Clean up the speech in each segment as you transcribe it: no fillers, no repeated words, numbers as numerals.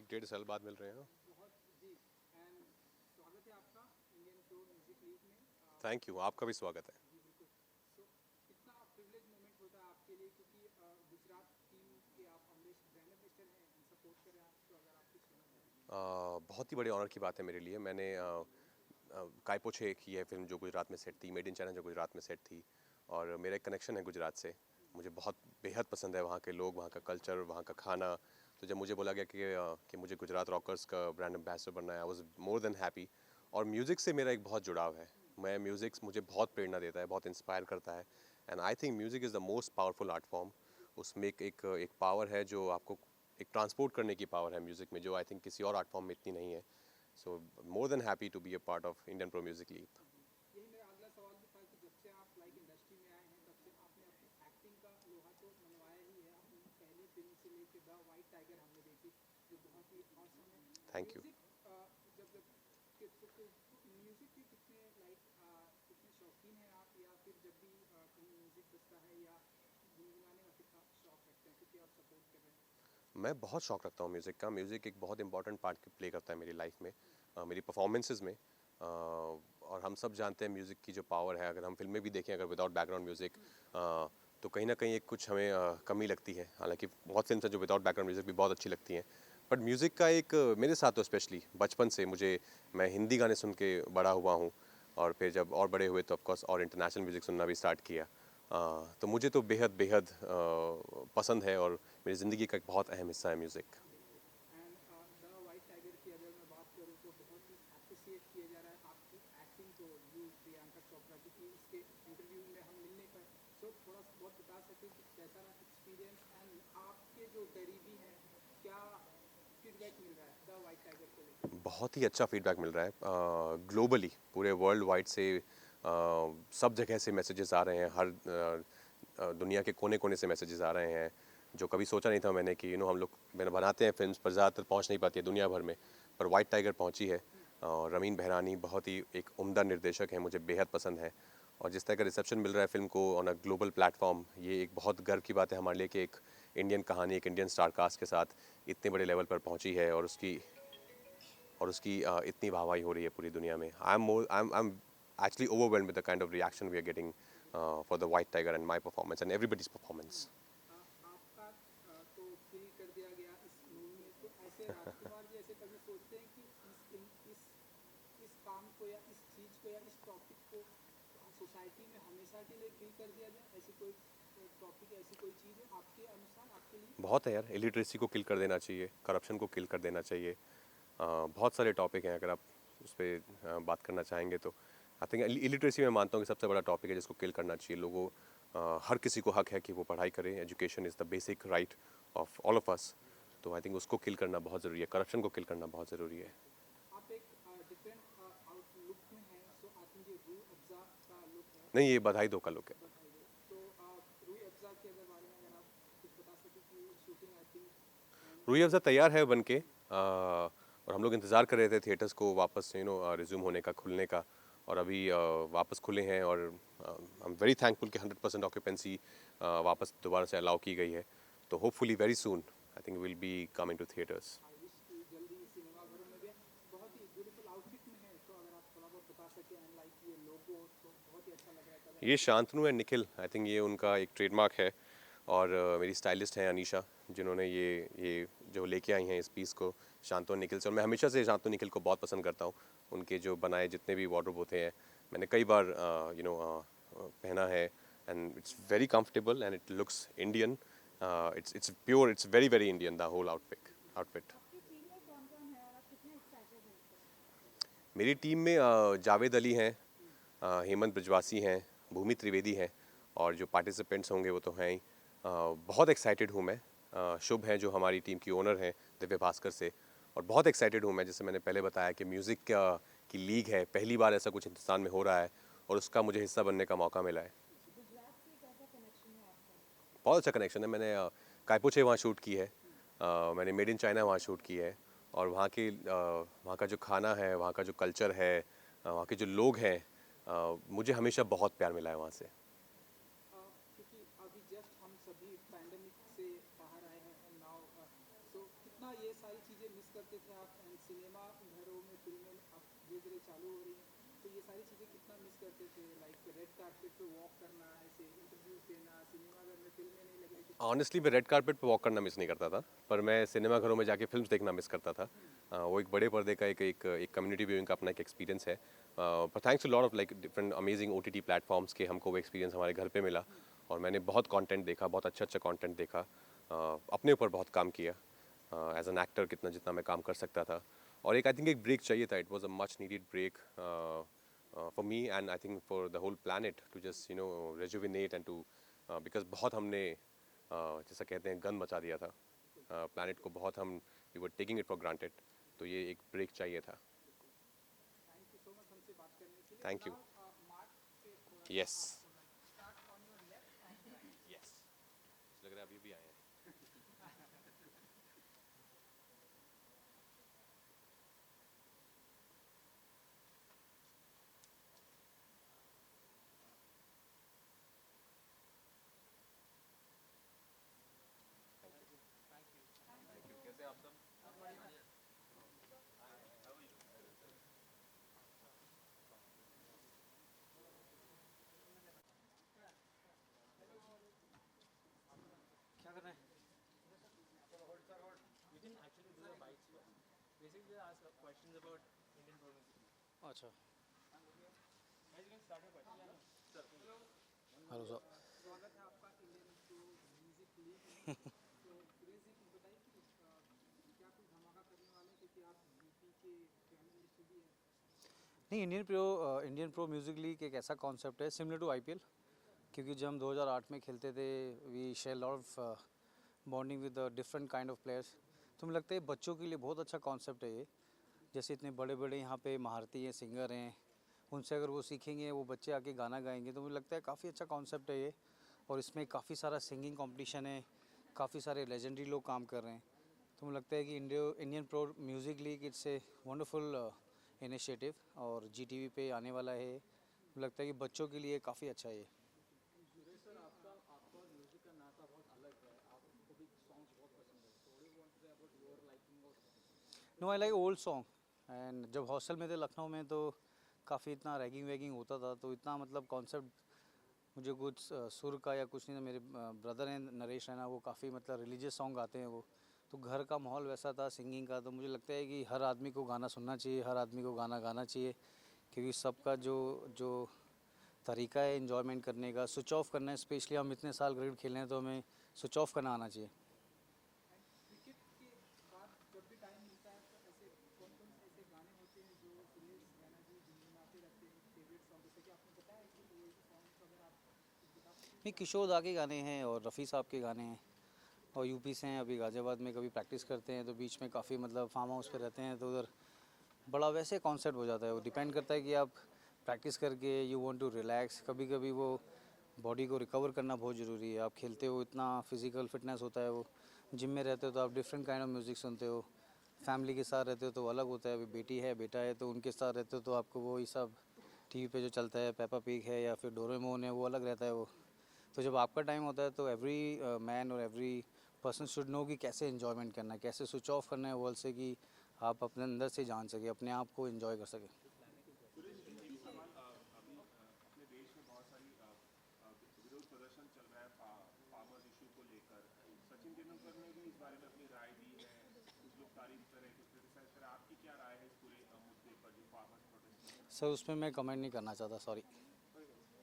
एक डेढ़ साल बाद मिल रहे हैं। बहुत जी। एंड स्वागत है आपका इंडियन प्रो म्यूजिक लीग में। थैंक यू, आपका भी स्वागत है। जी बिल्कुल। सो कितना प्रिविलेज मोमेंट होता है आपके लिए, क्योंकि गुजरात टीम के आप अमरीश ब्रांड एम्बेसडर हैं एंड सपोर्ट कर रहे हैं आप, तो अगर आप कुछ कहना चाहें। बहुत ही बड़े ऑनर की बात है मेरे लिए। मैंने कायपोछे की है फिल्म जो गुजरात में सेट थी, मेड इन चाइना जो गुजरात में सेट थी, और मेरा एक कनेक्शन है गुजरात से। मुझे बहुत बेहद पसंद है वहाँ के लोग, वहाँ का कल्चर, वहाँ का खाना। तो जब मुझे बोला गया कि मुझे गुजरात रॉकर्स का ब्रांड एम्बेसडर बनना है, I was more than happy. और म्यूज़िक से मेरा एक बहुत जुड़ाव है। मैं म्यूज़िक मुझे बहुत प्रेरणा देता है, बहुत इंस्पायर करता है। And I think music is the most powerful art form. उसमें एक पावर है जो आपको एक ट्रांसपोर्ट करने की पावर है म्यूज़िक में, जो आई थिंक किसी और आर्ट फॉर्म में इतनी नहीं है। So more than happy to be a part of Indian Pro Music League. यही मेरा अगला सवाल भी था कि जब से आप लाइक इंडस्ट्री में आए हैं, तब से आपने अपनी एक्टिंग का लोहा तो मनवाया ही है। अपनी पहली फिल्म से लेके द वाइट टाइगर हमने देखी, जो बहुत ही औसम है। Thank you. म्यूजिक जब म्यूजिक के कितने लाइक कितने शौकीन हैं आप, या फिर जब भी कहीं म्यूजिक बजता है या गुनगुनाने का कितना शौक रखते हैं, क्योंकि आप सपोर्ट कर रहे हैं। मैं बहुत शौक रखता हूँ म्यूज़िक का। म्यूज़िक एक बहुत इंपॉर्टेंट पार्ट प्ले करता है मेरी लाइफ में, मेरी परफॉर्मेंसेस में। और हम सब जानते हैं म्यूज़िक की जो पावर है। अगर हम फिल्में भी देखें, अगर विदाउट बैकग्राउंड म्यूज़िक, तो कहीं ना कहीं एक कुछ हमें कमी लगती है। हालांकि बहुत फिल्म हैं जो विदाउट बैकग्राउंड म्यूज़िक भी बहुत अच्छी लगती हैं। बट म्यूज़िक का एक मेरे साथ तो स्पेशली बचपन से मैं हिंदी गाने सुन के बड़ा हुआ हूँ। और फिर जब और बड़े हुए तो ऑफकोर्स और इंटरनेशनल म्यूज़िक सुनना भी स्टार्ट किया। तो मुझे तो बेहद बेहद पसंद है, और मेरी ज़िंदगी का एक बहुत अहम हिस्सा है music. And the white tiger की अगर मैं बात करूँ तो बहुत ही अप्रिसिएट किया जा रहा है आपकी एक्टिंग को, यू प्रियंका चोपड़ा, क्योंकि उसके इंटरव्यू में हम मिल नहीं पाए। सो थोड़ा बहुत बता सकते कि कैसा रहा एक्सपीरियंस, एंड आपके जो करीबी हैं क्या फीडबैक मिल रहा है द वाइट टाइगर को लेकर। बहुत ही अच्छा फीडबैक मिल रहा है ग्लोबली, पूरे वर्ल्ड वाइड से। सब जगह से मैसेजेस आ रहे हैं, हर दुनिया के कोने कोने से मैसेजेस आ रहे हैं, जो कभी सोचा नहीं था मैंने कि हम लोग मैंने बनाते हैं फिल्म्स पर ज़्यादातर पहुंच नहीं पाती है दुनिया भर में, पर वाइट टाइगर पहुंची है। और रमीन बहरानी बहुत ही एक उम्दा निर्देशक है, मुझे बेहद पसंद है। और जिस तरह का रिसेप्शन मिल रहा है फिल्म को ऑन अ ग्लोबल प्लेटफॉर्म, ये एक बहुत गर्व की बात है हमारे लिए कि एक इंडियन कहानी, एक इंडियन स्टार कास्ट के साथ इतने बड़े लेवल पर पहुंची है, और उसकी इतनी वाहवाही हो रही है पूरी दुनिया में। I am actually overwhelmed with the kind of reaction we are getting for the White Tiger and my performance and everybody's performance. आपका तो किल कर दिया गया इस मूवी में, तो ऐसे राजकुमार जी ऐसे कभी सोचते हैं कि इस काम को या इस चीज़ को या इस टॉपिक को सोसाइटी में हमेशा के लिए किल कर दिया जाए? ऐसी कोई टॉपिक, ऐसी कोई चीज़ है आपके अनुसार, आपके लिए? बहुत है यार, इलिटरेसी को किल कर देना चाहिए, करप्शन को किल कर देना चाहिए। बहुत सारे टॉपिक हैं, अगर आप उस पर बात करना चाहेंगे तो आई थिंक इलिटरेसी मैं मानता हूँ कि सबसे बड़ा टॉपिक है जिसको किल करना चाहिए। लोगों हर किसी को हक है कि वो पढ़ाई करें। Education is the basic right of all of us. तो आई थिंक उसको किल करना बहुत ज़रूरी है, करप्शन को किल करना बहुत ज़रूरी है। आप एक डिफरेंट आउटलुक में हैं, सो आई थिंक ये रूह अफ़ज़ा का लुक है। नहीं, ये बधाई दो का लुक है। बधाई हो। तो रूह अफ़ज़ा के अगर बारे में अगर आप कुछ बता सकें कि shooting I think and Roohi Afza तैयार है बन के, और हम लोग इंतज़ार कर रहे थे थिएटर्स को वापस रिज्यूम होने का, खुलने का। और अभी वापस खुले हैं, और आई एम वेरी थैंकफुल कि 100% ऑक्यूपेंसी वापस दोबारा से अलाउ की गई है। तो hopefully very soon I think will be coming to theatres. आई विश कि जल्दी सिनेमा घरों में भी आए। बहुत ही ब्यूटीफुल आउटफिट में है, तो अगर आप थोड़ा बहुत बता सकें, एंड लाइक ये लोगो तो बहुत ही अच्छा लग रहा था, अगर ये आप कुछ। Shantanu and Nikhil, I think ये उनका एक ट्रेडमार्क है। और मेरी स्टाइलिस्ट हैं अनीशा, जिन्होंने ये जो लेके आई हैं इस पीस को, शांतनु और निखिल से। और मैं हमेशा से शांतनु निखिल को बहुत पसंद करता हूँ। उनके जो बनाए जितने भी वार्डरोब होते हैं, मैंने कई बार पहना है, and it's very comfortable and it looks Indian. It's pure, it's very very Indian the whole outfit. आपकी टीम में कौन-कौन है और आप कितने एक्साइटेड हैं इसके लिए? मेरी टीम में जावेद अली हैं, हेमंत ब्रजवासी हैं, भूमि त्रिवेदी हैं, और जो पार्टिसिपेंट्स होंगे वो तो हैं ही। बहुत एक्साइटेड हूँ मैं। शुभ हैं जो हमारी टीम की ओनर हैं, दिव्य भास्कर से। और बहुत एक्साइटेड हूँ मैं, जैसे मैंने पहले बताया कि म्यूज़िक की लीग है, पहली बार ऐसा कुछ हिंदुस्तान में हो रहा है, और उसका मुझे हिस्सा बनने का मौका मिला है। गुजरात से कैसा कनेक्शन है आपका? बहुत अच्छा कनेक्शन है। मैंने कायपोछे वहाँ शूट की है, मैंने मेड इन चाइना वहाँ शूट की है। और वहाँ का जो खाना है, वहाँ का जो कल्चर है, वहाँ के जो लोग हैं, मुझे हमेशा बहुत प्यार मिला है वहाँ से। क्योंकि अभी जस्ट हम सभी पैंडेमिक से बाहर आए हैं, एंड नाउ सो कितना ये सारी चीज़ें मिस करते थे आप एंड सिनेमा घरों में फिल्में अब धीरे धीरे चालू हो रही हैं, तो ये सारी चीज़ें कितना मिस करते थे, लाइक रेड कारपेट पे वॉक करना, ऐसे इंटरव्यूज देना, सिनेमा घर में फिल्में नहीं लग रही थी। ऑनेस्टली मैं रेड कारपेट पे वॉक करना मिस नहीं करता था, पर मैं सिनेमा घरों में जाके फिल्म्स देखना मिस करता था। वो एक बड़े पर्दे का एक कम्युनिटी व्यूइंग का अपना एक एक्सपीरियंस है। पर thanks to lot of like different amazing OTT platforms के हमको वो एक्सपीरियंस हमारे घर पे मिला, और मैंने बहुत कंटेंट देखा, बहुत अच्छा अच्छा कंटेंट देखा, अपने ऊपर बहुत काम किया एज एन एक्टर, कितना जितना मैं काम कर सकता था। और एक आई थिंक एक ब्रेक चाहिए था, it was a much needed break for me and I think for the whole planet to just rejuvenate and to because बहुत हमने जैसा कहते हैं गंद मचा दिया था प्लानट को, बहुत हम we were taking it for granted, तो ये एक ब्रेक चाहिए था। थैंक यू सो मच हमसे बात करने के लिए। Thank you. मार्च से थोड़ा yes start on your left and right. Yes, लग रहा है अभी भी आए हैं। कैसे आप सब? क्या कर रहे हैं? You can actually do your bites first. Basically, ask questions about Indian pro music. अच्छा. Guys, you can start your question. Sir. Hello sir. स्वागत है आपका इंडियन प्रो म्यूजिक लीग में। तो सुरेश जी कुछ बताइए कि क्या कुछ धमाका करने वाले हैं, क्योंकि आप यूपी के जर्नलिस्ट भी हैं। नहीं, इंडियन प्रो म्यूज़िक लीग एक ऐसा कॉन्सेप्ट है सिमिलर टू आईपीएल, क्योंकि जब हम 2008 में खेलते थे we share lot of bonding with different kind of players. तो मुझे लगता है बच्चों के लिए बहुत अच्छा कॉन्सेप्ट है ये। जैसे इतने बड़े बड़े यहाँ पे महारती हैं, सिंगर हैं, उनसे अगर वो सीखेंगे, वो बच्चे आके गाना गाएंगे, तो मुझे लगता है काफ़ी अच्छा कॉन्सेप्ट है ये। और इसमें काफ़ी सारा सिंगिंग कंपटीशन है, काफ़ी सारे लेजेंडरी लोग काम कर रहे हैं। तो मुझे लगता है कि Indian pro music league it's a wonderful initiative, और जीटीवी पे आने वाला है। मुझे लगता है कि बच्चों के लिए काफ़ी अच्छा है ये। सुरेश सर, आपका आपका और म्यूजिक का नाता बहुत अलग है, आपको भी सॉन्ग्स बहुत पसंद है, तो what want to say about your liking of. No, I like old song. And जब हॉस्टल में थे लखनऊ में, तो काफ़ी इतना रैगिंग वैगिंग होता था, तो इतना मतलब कॉन्सेप्ट मुझे कुछ सुर का या कुछ नहीं था। मेरे ब्रदर हैं नरेश रैना, वो काफ़ी मतलब रिलीजियस सॉन्ग गाते हैं वो, तो घर का माहौल वैसा था सिंगिंग का। तो मुझे लगता है कि हर आदमी को गाना सुनना चाहिए, हर आदमी को गाना गाना चाहिए, क्योंकि सबका जो जो तरीका है इन्जॉयमेंट करने का, स्विच ऑफ करना है। स्पेशली हम इतने साल क्रिकेट खेल रहे हैं, तो हमें स्विच ऑफ करना आना चाहिए। एंड क्रिकेट के बाद जब भी टाइम मिलता है, तो ऐसे कौन कौन से ऐसे गाने होते हैं जो सुरेश रैना जी गुनगुनाते रहते हैं, फेवरेट सॉन्ग, जैसे कि आपने बताया कि ओल्ड सॉन्ग्स अगर आप कुछ बता सकें नहीं, तो आप। किशोर दा के गाने हैं और रफ़ी साहब के गाने हैं, और यूपी से हैं। अभी गाज़ियाबाद में कभी प्रैक्टिस करते हैं, तो बीच में काफ़ी मतलब फार्म हाउस पे रहते हैं, तो उधर बड़ा वैसे कॉन्सेप्ट हो जाता है। वो डिपेंड करता है कि आप प्रैक्टिस करके यू वांट टू रिलैक्स, कभी कभी वो बॉडी को रिकवर करना बहुत ज़रूरी है। आप खेलते हो, इतना फिजिकल फिटनेस होता है, वो जिम में रहते हो तो आप डिफरेंट काइंड ऑफ म्यूज़िक सुनते हो। फैमिली के साथ रहते हो तो अलग होता है। अभी बेटी है, बेटा है, तो उनके साथ रहते हो तो आपको वो ही सब टीवी पे जो चलता है, पेपा पिग है या फिर डोरेमोन है, वो अलग रहता है वो। तो जब आपका टाइम होता है, तो एवरी मैन और एवरी पर्सन शुड नो कि कैसे इन्जॉयमेंट करना है, कैसे स्विच ऑफ करना है वर्ल्ड से, कि आप अपने अंदर से जान सके, अपने आप को एंजॉय कर सके। सुरेश जी, एक सवाल अभी अपने देश में बहुत सारी विरोध प्रदर्शन चल रहा है फार्मर्स इशू को लेकर। सचिन तेंदुलकर ने भी इस बारे में अपनी राय दी है, कुछ लोग तारीफ कर रहे हैं, कुछ क्रिटिसाइज कर रहे हैं। आपकी क्या राय है इस पूरे मुद्दे पर जो फार्मर्स प्रोटेस्ट? सर, उसमें मैं कमेंट नहीं करना चाहता, sorry.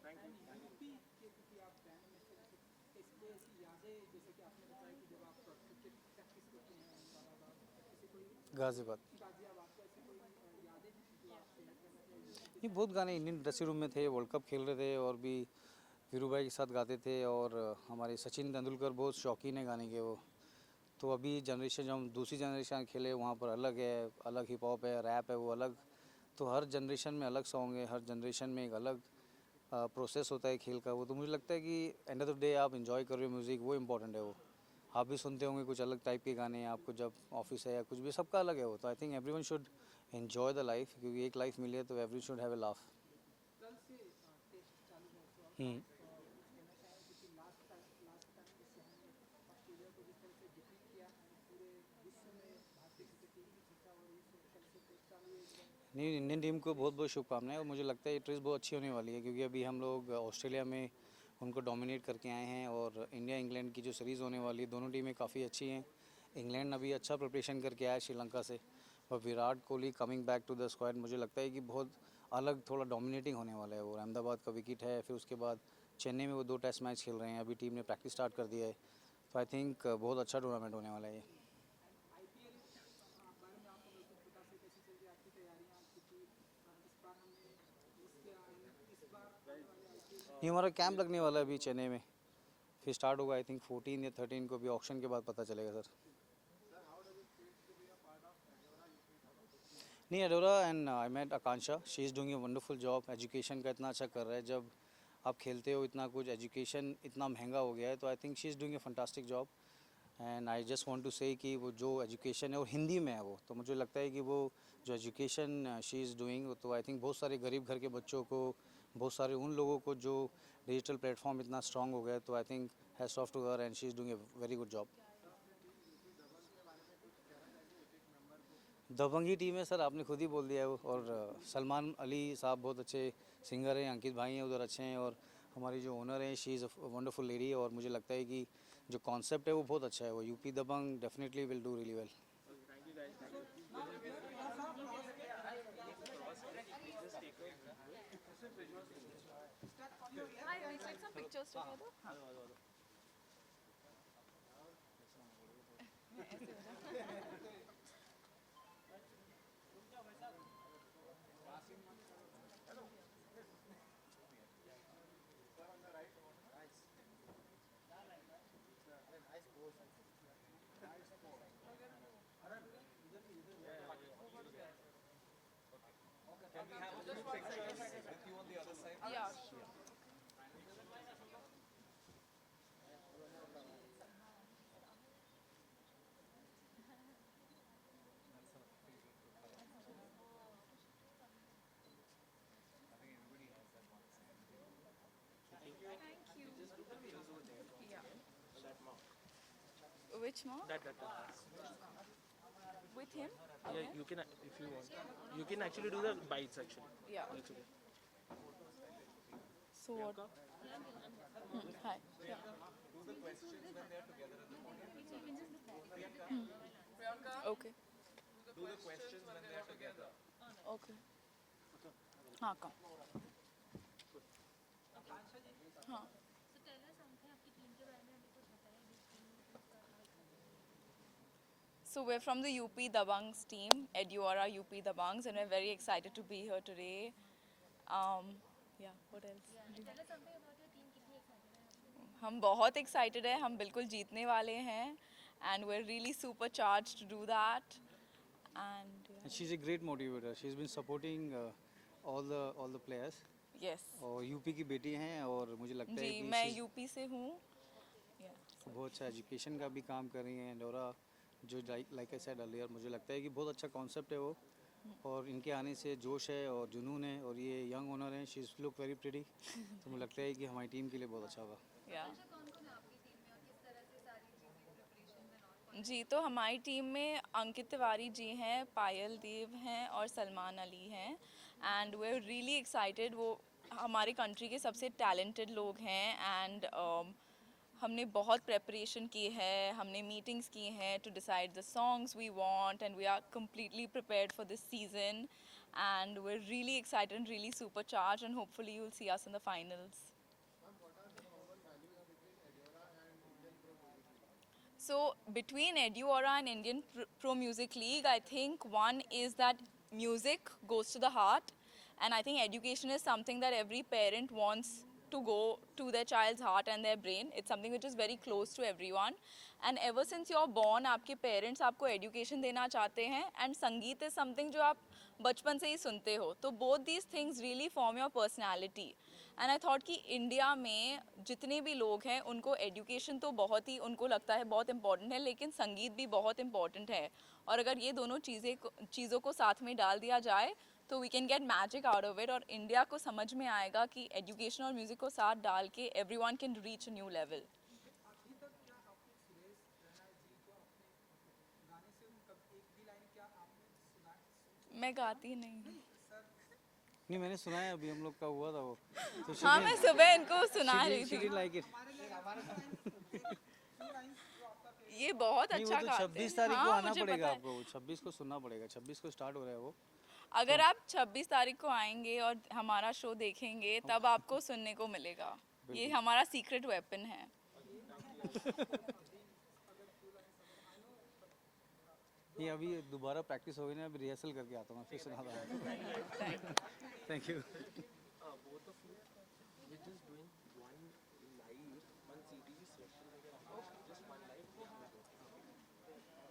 Thank you. And UP के, क्योंकि आप प्राइम मिनिस्टर हैं, तो इस कोई ऐसी यादें, जैसे कि आपने बताया कि जब आप क्रिकेट प्रैक्टिस करते हैं अहमदाबाद, ऐसे कोई गाज़ियाबाद। गाजियाबाद, तो ऐसी कोई यादें हैं जो आप शेयर करना चाहिए यूपी नहीं, के बहुत साथ। गाने इंडियन ड्रेसिंग रूम में थे, वर्ल्ड कप खेल रहे थे और भी वीरू भाई के साथ गाते थे। और हमारे सचिन तेंदुलकर बहुत शौकीन है गाने के वो। तो अभी जनरेशन, जो हम दूसरी जनरेशन खेले, वहाँ पर अलग है, अलग हिप हॉप है, रैप है, वो अलग। तो हर जनरेशन में अलग सॉन्ग है, हर जनरेशन में एक अलग प्रोसेस होता है खेल का वो। तो मुझे लगता है कि एंड ऑफ द डे आप इंजॉय कर रहे हो म्यूज़िक, वो इंपॉर्टेंट है वो। आप भी सुनते होंगे कुछ अलग टाइप के गाने, आपको जब ऑफिस है या कुछ भी, सबका अलग है वो। तो I think everyone should enjoy the life, क्योंकि एक लाइफ मिली है, तो every should have a laugh. कल से टेस्ट चालू है, तो हम्म। आप कुछ कहना चाहेंगे, क्योंकि लास्ट टाइम जैसे हमने ऑस्ट्रेलिया को जिस तरह से डिफीट किया एंड पूरे विश्व में भारतीय क्रिकेट टीम की नहीं, इंडियन टीम को बहुत बहुत शुभकामनाएं और मुझे लगता है ये ट्रिप बहुत अच्छी होने वाली है क्योंकि अभी हम लोग ऑस्ट्रेलिया में उनको डोमिनेट करके आए हैं और इंडिया इंग्लैंड की जो सीरीज़ होने वाली है दोनों टीमें काफ़ी अच्छी हैं। इंग्लैंड अभी अच्छा प्रिपरेशन करके आया है श्रीलंका से और Virat Kohli coming back to the squad मुझे लगता है कि बहुत अलग थोड़ा डोमिनेटिंग होने वाला है। और अहमदाबाद का विकेट है, फिर उसके बाद चेन्नई में वो 2 टेस्ट मैच खेल रहे हैं, अभी टीम ने प्रैक्टिस स्टार्ट कर दिया है। तो आई थिंक बहुत अच्छा टूर्नामेंट होने वाला है ये। आईपीएल बारे में आप हमें कुछ बता सकते कैसी चल रही है आपकी तैयारियां, क्योंकि इस बार हमने मिस किया and इस बार आने वाले आईपीएल ये हमारा कैंप लगने वाला है अभी चेन्नई में, फिर स्टार्ट होगा आई थिंक 14 या 13 को भी, ऑक्शन के बाद पता चलेगा सर। नहीं, Adora and I met Akanksha, she is doing a wonderful job, education का इतना अच्छा कर रहा है। जब आप खेलते हो इतना कुछ, एजुकेशन इतना महंगा हो गया है, तो I think she is doing a fantastic job and I just want to say कि वो जो एजुकेशन है और हिंदी में है वो, तो मुझे लगता है कि वो जो एजुकेशन शी इज़ डूइंग, तो आई थिंक बहुत सारे गरीब घर के बच्चों को, बहुत सारे उन लोगों को जो डिजिटल प्लेटफॉर्म इतना स्ट्रांग हो गया है, तो I think hats off to her and she is doing a very good job. दबंगी टीम है सर, आपने खुद ही बोल दिया है वो। और सलमान अली साहब बहुत अच्छे सिंगर हैं, अंकित भाई हैं उधर अच्छे हैं, और हमारी जो ओनर हैं she is a wonderful lady. और मुझे लगता है कि जो कॉन्सेप्ट है वो बहुत अच्छा है, वो UP Dabang definitely will do really well. Hi, we take some pictures together. Yeah, sure. Thank you. Yeah. Which mark? That. With him? Yeah, you can if you want. You can actually do the bites actually. Yeah. That's okay. So what? Hi. Yeah. Okay. Do the questions when they are together. Okay. हाँ कम. हाँ. So we're from the UP Dabangs team, Eduara UP Dabangs, and we're very excited to be here today. Yeah, what else? Tell us something about your team. कितनी excited है आप? हम बहुत excited हैं, हम बिल्कुल जीतने वाले हैं, and we're really supercharged to do that. And And she's a great motivator. She's been supporting all the players. yes, और यूपी की बेटी हैं और मुझे लगता है जी कि मैं she's यूपी से हूँ. Yeah. बहुत अच्छा एजुकेशन का भी काम कर रही हैं। डोरा जो लाइक आई सेड अर्लियर, मुझे लगता है कि बहुत अच्छा कॉन्सेप्ट है वो, और इनके आने से जोश है और जुनून है, और ये यंग ओनर हैं, शी लुक वेरी प्रिटी, तो मुझे लगता है कि हमारी टीम के लिए बहुत अच्छा होगा। Yeah. कौन-कौन है आपकी टीम में और किस तरह से सारी चीज़ें प्रिपरेशन एंड ऑल? जी तो हमारी टीम में अंकित तिवारी जी हैं, पायल देव हैं और सलमान अली हैं, and we are really excited. वो हमारे कंट्री के सबसे टैलेंटेड लोग हैं, एंड हमने बहुत प्रेपरेशन की है, हमने मीटिंग्स की हैं to decide the songs we want, and we are completely prepared for this season, and we are really excited and really super charge, and hopefully you will see us in the finals. So between Eduora and Indian Pro Music League, I think one is that music goes to the heart, and I think education is something that every parent wants to go to their child's heart and their brain. It's something which is very close to everyone, and ever since you're born, आपके parents आपको education देना चाहते हैं, and संगीत is something जो आप बचपन से ही सुनते हो, तो both these things really form your personality. And I thought कि इंडिया में जितने भी लोग हैं उनको एजुकेशन तो बहुत ही उनको लगता है बहुत इम्पॉर्टेंट है, लेकिन संगीत भी बहुत इम्पॉर्टेंट है, और अगर ये दोनों चीज़ों को साथ में डाल दिया जाए तो we can get magic out of it, और इंडिया को समझ में आएगा कि एजुकेशन और म्यूज़िक को साथ डाल के everyone can reach a new level. अभी तक क्या आपने सुरेश रैना जी को अपने गाने से उनका एक भी लाइन क्या आपने सुना? मैं गाती नहीं। नहीं मैंने सुना है अभी हम लोग का हुआ था वो तो हाँ मैं सुबह इनको सुना रही she थी। didn't like it. ये बहुत नहीं वो अच्छा तो गाते 26 हैं। तारीख को हाँ, आना मुझे पड़ेगा पता है। आपको 26 को सुनना पड़ेगा 26 को स्टार्ट हो रहा है वो अगर आप 26 तारीख को आएंगे और हमारा शो देखेंगे तब आपको सुनने को मिलेगा। ये हमारा सीक्रेट वेपन है। ये अभी दोबारा प्रैक्टिस हो गई ना अभी रिहर्सल करके आता हूँ मैं फिर सुना था thank you both of you, we're just doing one live, one CD session. Just one live.